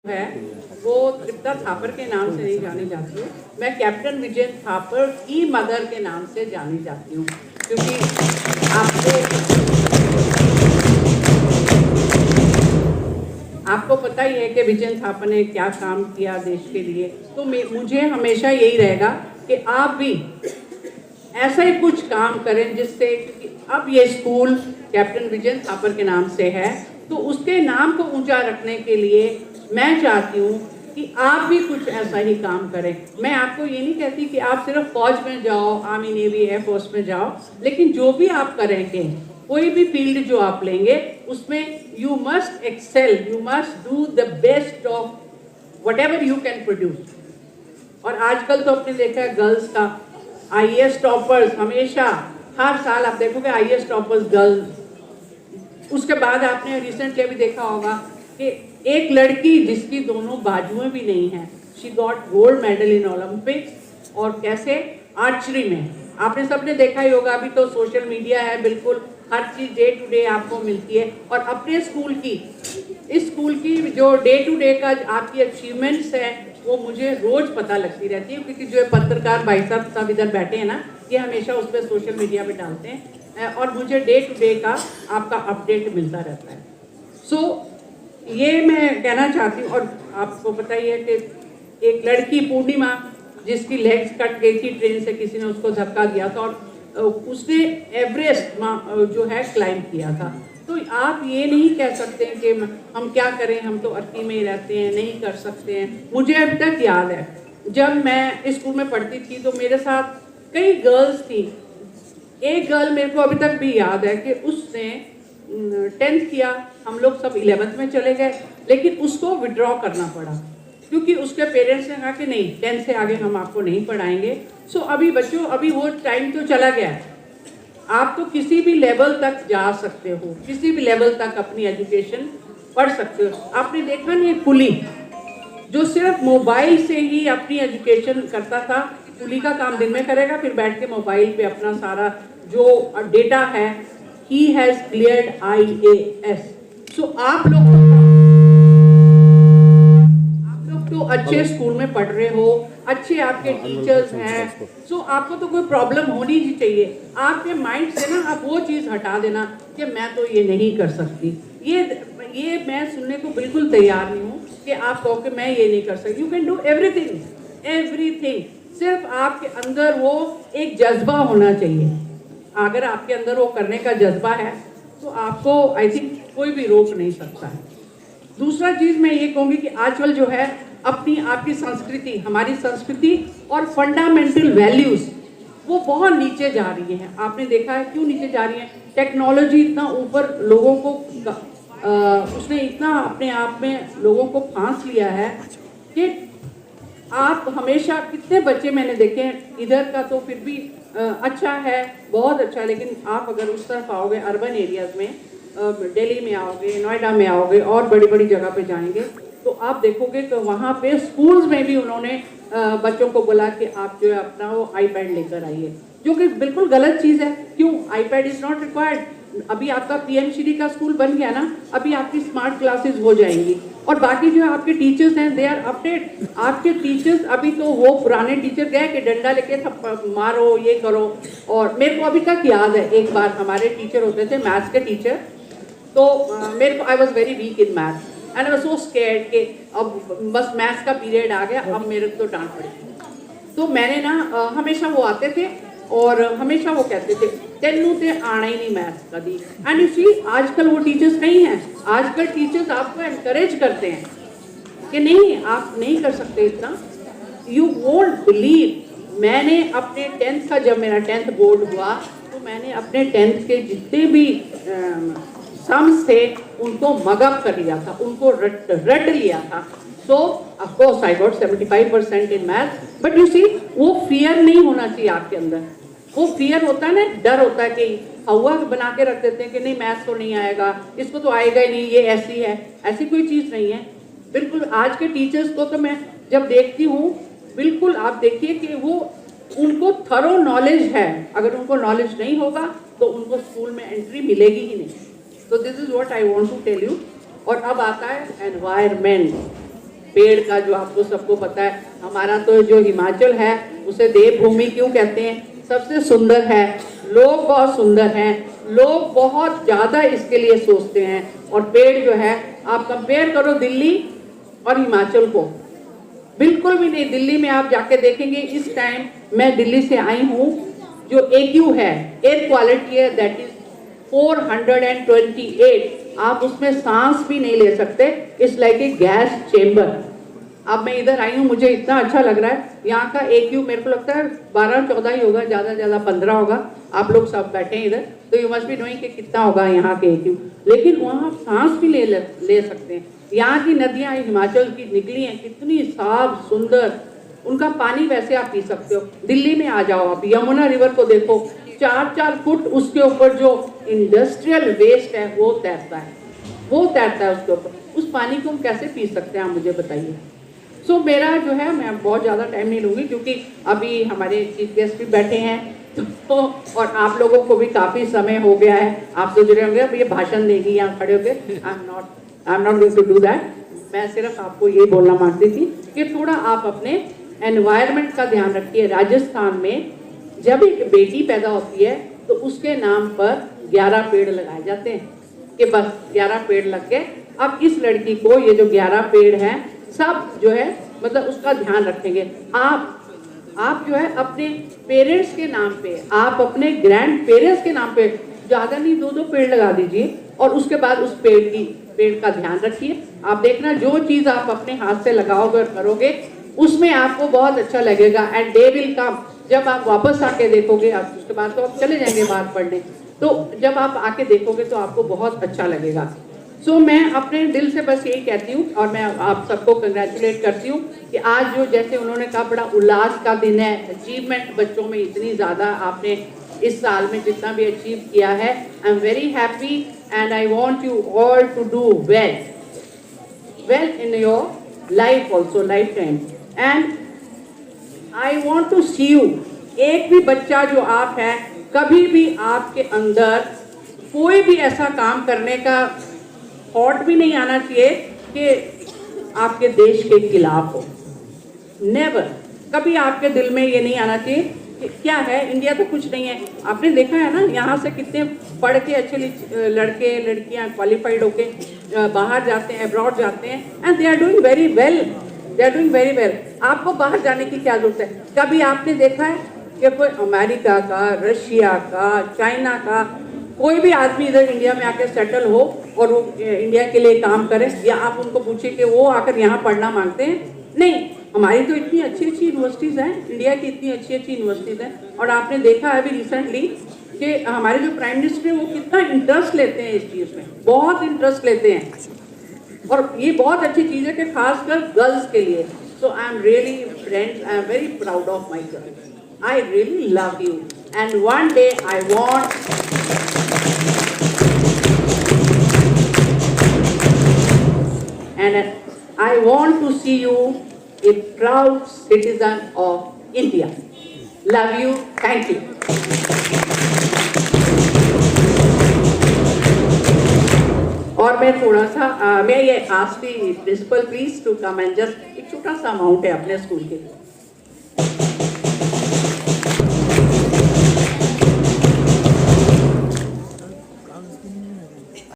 है वो तृप्ता थापर के नाम से नहीं जानी जाती हूँ, मैं कैप्टन विजय थापर की मदर के नाम से जानी जाती हूँ, क्योंकि आपको पता ही है कि विजय थापर ने क्या काम किया देश के लिए। तो मुझे हमेशा यही रहेगा कि आप भी ऐसा ही कुछ काम करें जिससे, क्योंकि अब ये स्कूल कैप्टन विजय थापर के नाम से है, तो उसके नाम को ऊंचा रखने के लिए मैं चाहती हूँ कि आप भी कुछ ऐसा ही काम करें। मैं आपको ये नहीं कहती कि आप सिर्फ फौज में जाओ, आर्मी नेवी एयरफोर्स में जाओ, लेकिन जो भी आप करेंगे, कोई भी फील्ड जो आप लेंगे उसमें you must excel, you must do the best of whatever you can produce. और आजकल तो आपने देखा है गर्ल्स का आईएएस टॉपर्स, हमेशा हर साल आप देखोगे आईएएस टॉपर्स गर्ल्स। उसके बाद आपने रिसेंटली भी देखा होगा कि एक लड़की जिसकी दोनों बाजुएं भी नहीं हैं, she got gold medal in Olympics. और कैसे? आर्चरी में। आपने सबने देखा ही होगा, अभी तो सोशल मीडिया है, बिल्कुल हर चीज़ डे टू डे आपको मिलती है। और अपने स्कूल की, इस स्कूल की जो डे टू डे का आपकी अचीवमेंट्स है वो मुझे रोज़ पता लगती रहती है, क्योंकि जो पत्रकार भाई साहब सब इधर बैठे हैं ना, ये हमेशा उस पर सोशल मीडिया पे डालते हैं और मुझे डे टू डे का आपका अपडेट मिलता रहता है। सो ये मैं कहना चाहती हूँ। और आपको पता ही है कि एक लड़की पूर्णिमा जिसकी लेग्स कट गई थी ट्रेन से, किसी ने उसको धक्का दिया था और उसने एवरेस्ट जो है क्लाइंब किया था। तो आप ये नहीं कह सकते कि हम क्या करें, हम तो अर्की में ही रहते हैं, नहीं कर सकते हैं। मुझे अभी तक याद है जब मैं स्कूल में पढ़ती थी तो मेरे साथ कई गर्ल्स थी। एक गर्ल मेरे को अभी तक भी याद है कि उसने 10th किया, हम लोग सब 11th में चले गए, लेकिन उसको विड्रॉ करना पड़ा क्योंकि उसके पेरेंट्स ने कहा कि नहीं, 10th से आगे हम आपको नहीं पढ़ाएंगे। सो अभी बच्चों, अभी वो टाइम तो चला गया है। आप तो किसी भी लेवल तक जा सकते हो, किसी भी लेवल तक अपनी एजुकेशन पढ़ सकते हो। आपने देखा नहीं, कुली जो सिर्फ मोबाइल से ही अपनी एजुकेशन करता था, कुली का काम दिन में करेगा, फिर बैठ के मोबाइल पे अपना सारा जो डेटा है, he has cleared IAS। So आप लोग तो अच्छे स्कूल में पढ़ रहे हो, अच्छे आपके टीचर्स हैं, सो आपको तो कोई प्रॉब्लम होनी ही चाहिए। आपके माइंड से ना आप वो चीज़ हटा देना कि मैं तो ये नहीं कर सकती। ये मैं सुनने को बिल्कुल तैयार नहीं हूँ कि आप कहो कि मैं ये नहीं कर सकती। You can do everything, everything. सिर्फ आपके अंदर वो एक जज्बा होना चाहिए। अगर आपके अंदर वो करने का जज्बा है तो आपको आई थिंक कोई भी रोक नहीं सकता है। दूसरा चीज़ मैं ये कहूँगी कि आजकल जो है अपनी आपकी संस्कृति, हमारी संस्कृति और फंडामेंटल वैल्यूज़ वो बहुत नीचे जा रही हैं। आपने देखा है क्यों नीचे जा रही हैं? टेक्नोलॉजी इतना ऊपर लोगों को उसने इतना अपने आप में लोगों को फांस लिया है कि आप हमेशा, कितने बच्चे मैंने देखे हैं, इधर का तो फिर भी अच्छा है, बहुत अच्छा, लेकिन आप अगर उस तरफ आओगे अर्बन एरियाज़ में, दिल्ली में आओगे, नोएडा में आओगे और बड़ी बड़ी जगह पे जाएंगे, तो आप देखोगे कि वहाँ पे स्कूल्स में भी उन्होंने बच्चों को बोला कि आप जो है अपना वो आईपैड लेकर आइए, जो कि बिल्कुल गलत चीज़ है। क्यों? IPad is not required. अभी आपका पीएमसीडी का स्कूल बन गया ना, अभी आपकी स्मार्ट क्लासेस हो जाएंगी। और बाकी जो आपके टीचर्स हैं दे आर अपडेट। आपके टीचर्स, अभी तो वो पुराने टीचर गए कि डंडा लेके मारो, ये करो। और मेरे को अभी तक याद है, एक बार हमारे टीचर होते थे मैथ्स के टीचर, तो मेरे को, I was very weak in maths and I was so scared कि अब बस मैथ्स का पीरियड आ गया, अब मेरे को तो डांट पड़ी। तो मैंने ना हमेशा वो आते थे और हमेशा वो कहते थे तेनू ते आना ही नहीं मैथ्स का दी। एंड यू सी आजकल वो टीचर्स नहीं हैं। आजकल टीचर्स आपको एनकरेज करते हैं कि नहीं, आप नहीं कर सकते इतना। यू वोंट बिलीव, मैंने अपने 10th का, जब मेरा 10th बोर्ड हुआ तो मैंने अपने 10th के जितने भी सम्स थे उनको मगअप कर लिया था, उनको रट लिया था। So of course I got 75% in math. But you see, वो फियर नहीं होना चाहिए आपके अंदर। वो फियर होता है ना, डर होता है कि हवा बना के रख देते हैं कि नहीं मैथ्स तो नहीं आएगा, इसको तो आएगा ही नहीं, ये ऐसी है। ऐसी कोई चीज़ नहीं है बिल्कुल। आज के टीचर्स को तो मैं जब देखती हूँ, बिल्कुल आप देखिए कि वो, उनको थरो नॉलेज है। अगर उनको नॉलेज नहीं होगा तो उनको स्कूल में एंट्री मिलेगी ही नहीं। तो this is what I want to tell you. और अब आता है एनवायरनमेंट। पेड़ का जो आपको सबको पता है, हमारा तो जो हिमाचल है उसे देवभूमि क्यों कहते हैं, सबसे सुंदर है, लोग बहुत सुंदर हैं, लोग बहुत ज़्यादा इसके लिए सोचते हैं। और पेड़ जो है, आप कंपेयर करो दिल्ली और हिमाचल को, बिल्कुल भी नहीं। दिल्ली में आप जाके देखेंगे, इस टाइम मैं दिल्ली से आई हूँ, जो AQ है, एयर क्वालिटी है, दैट इज 428, आप उसमें सांस भी नहीं ले सकते, it's like a gas chamber. अब मैं इधर आई हूँ, मुझे इतना अच्छा लग रहा है। यहाँ का AQ मेरे को लगता है 12-14 ही होगा, ज़्यादा से ज़्यादा 15 होगा। आप लोग सब बैठे हैं इधर, तो यू मस्ट बी नोइंग कि कितना होगा यहाँ के AQ, लेकिन वहाँ सांस भी ले सकते हैं। यहाँ की नदियाँ हिमाचल की निकली हैं, कितनी साफ सुंदर, उनका पानी वैसे आप पी सकते हो। दिल्ली में आ जाओ, आप यमुना रिवर को देखो, 4-4 फुट उसके ऊपर जो इंडस्ट्रियल वेस्ट है वो तैरता है उसके ऊपर। उस पानी को हम कैसे पी सकते हैं, आप मुझे बताइए। सो मेरा जो है, मैं बहुत ज़्यादा टाइम नहीं लूँगी क्योंकि अभी हमारे चीफ गेस्ट भी बैठे हैं, तो और आप लोगों को भी काफ़ी समय हो गया है, आप सोच रहे होंगे अब ये भाषण देगी यहाँ खड़े होकर। I am not going to do that. मैं सिर्फ आपको ये बोलना मांगती थी कि थोड़ा आप अपने एनवायरनमेंट का ध्यान रखिए। राजस्थान में जब एक बेटी पैदा होती है तो उसके नाम पर 11 पेड़ लगाए जाते हैं कि बस 11 पेड़ लग गए। अब इस लड़की को ये जो 11 पेड़ हैं सब जो है मतलब उसका ध्यान रखेंगे। आप जो है अपने पेरेंट्स के नाम पे, आप अपने ग्रैंड पेरेंट्स के नाम पे ज़्यादा नहीं 2-2 पेड़ लगा दीजिए और उसके बाद उस पेड़ का ध्यान रखिए। आप देखना जो चीज़ आप अपने हाथ से लगाओगे और करोगे उसमें आपको बहुत अच्छा लगेगा, एंड डे विल कम, जब आप वापस आके देखोगे, आप उसके बाद तो आप चले जाएंगे बाहर पढ़ने, तो जब आप आके देखोगे तो आपको बहुत अच्छा लगेगा। सो मैं अपने दिल से बस यही कहती हूँ और मैं आप सबको कंग्रेचुलेट करती हूँ कि आज जो जैसे उन्होंने कहा बड़ा उल्लास का दिन है, अचीवमेंट बच्चों में इतनी ज़्यादा आपने इस साल में जितना भी अचीव किया है, I am very happy and I want you all to do well in your life also, life time, and I want to see you. एक भी बच्चा जो आप है, कभी भी आपके अंदर कोई भी ऐसा काम करने का थॉट भी नहीं आना चाहिए कि आपके देश के खिलाफ हो। नेवर, कभी आपके दिल में ये नहीं आना चाहिए कि क्या है, इंडिया तो कुछ नहीं है। आपने देखा है ना, यहाँ से कितने पढ़ के अच्छे लड़के लड़कियाँ क्वालिफाइड होके बाहर जाते हैं, अब्रॉड जाते हैं, and they are doing very well. आपको बाहर जाने की क्या जरूरत है? कभी आपने देखा है कि कोई अमेरिका का, रशिया का, चाइना का कोई भी आदमी इधर इंडिया में आकर सेटल हो और वो इंडिया के लिए काम करे, या आप उनको पूछिए कि वो आकर यहाँ पढ़ना मांगते हैं? नहीं। हमारी तो इतनी अच्छी यूनिवर्सिटीज़ हैं, इंडिया की इतनी अच्छी यूनिवर्सिटीज़ हैं, और आपने देखा है अभी रिसेंटली कि हमारे जो प्राइम मिनिस्टर हैं वो कितना इंटरेस्ट लेते हैं इस चीज़ में, बहुत इंटरेस्ट लेते हैं, और ये बहुत अच्छी चीज़ है कि खासकर गर्ल्स के लिए। So I am really friends, I am very proud of my girls, I really love you, and one day I want I want to see you a proud citizen of India. Love you. Thank you. और मैं थोड़ा सा मैं ये ask the principal please to come and just एक छोटा सा amount है अपने स्कूल के लिए।